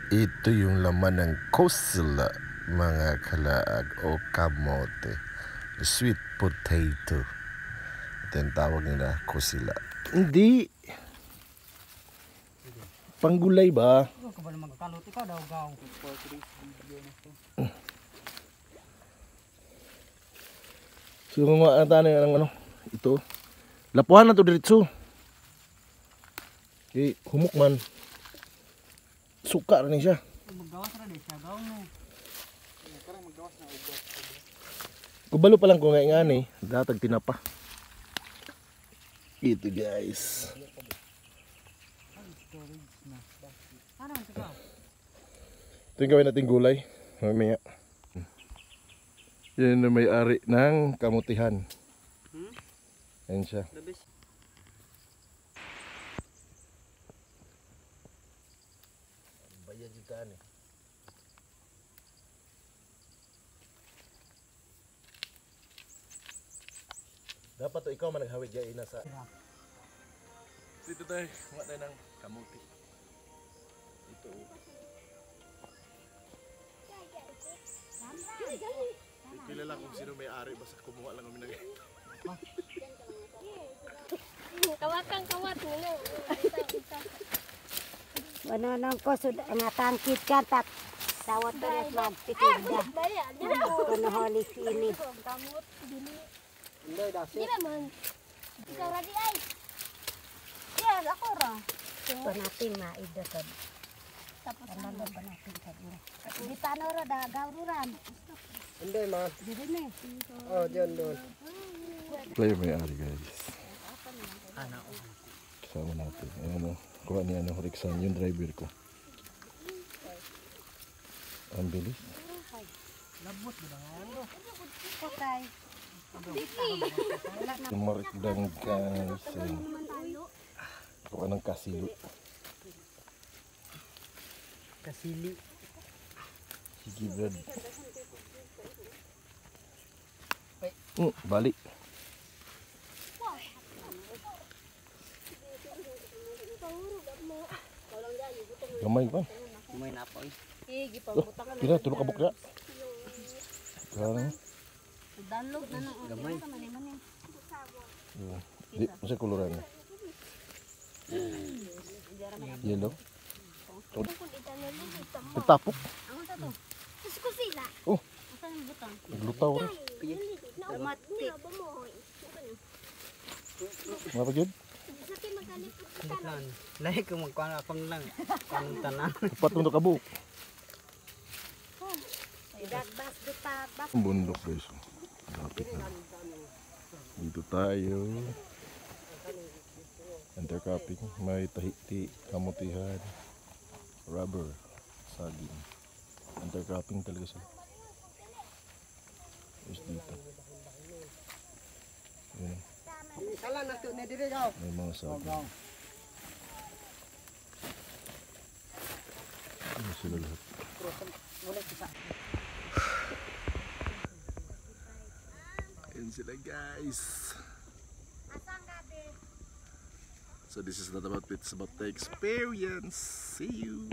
Ito yung laman ng kusla, mga kalaag o kamote. Sweet potato. Ito yung tawag nila, kusila. Hindi. Panggulay ba? So mga tanay ng ano, ito. Lapuhan na to diretso. Okay, humok man. Suka rin siya. Maggawas na din siya, gawin mo. Karang maggawas na ubos. Kubalo pa lang ko nga eh. Datag tinapa. Ito guys. Ito yung gawin natin gulay. Mamaya. Yan na may-ari ng kamutihan. Ayan siya. Bayan jutaan eh. Dapat to ikaw man naghawid dyan ina sa... Dito tayo, mga tayo ng kamuti. Ito. Kilala kung sino may-ari, basta kumuha lang kami ng ito. Kawatang kawat mo. Ano nang ko nga tangkit ka tat tawat res magtitinda. Kuno holi sini. Hindi, dasi. Di naman. Ikaw ready ay. Yan, ako ra. Ito natin maidotod. Tapos Ano ba natin sa ina? di tano ra da gawruran. Hindi, ma. Dili ni. Oh, dyan doon. Player may-ari guys. Ano? Kasama natin. Ayan o. Kuha niya ng Rexan, yung driver ko. Ang bilis. Labot ba nga? Okay. Tumarikdang guys. Kuha ng kasilo. Kasili. Sige Brad. Balik. Gamay pa. May napoy. Kira, tulog ka bukla. Karang. Dalog na no. Gamay. Di, masaya kuluran na. Yellow. Tapok. Ang sa to. Kuskusila. Oh, Asan ang butang? naglutaw rin. Mati. Mga pagod? Bukan. Lahi kung magkuhan ako lang. Kanong tanan. Upat mo kabuk. Dagbas dutabas. Ang bundok guys. Lapit na. Dito tayo. Intercropping. May tahiti, kamutihan, rubber, saging. Intercropping talaga siya. Tapos dito. Ayan. Kala na to na dire daw. May mga saging. Ano sila lahat? Ayan sila guys. So this is not about it, it's about the experience. See you.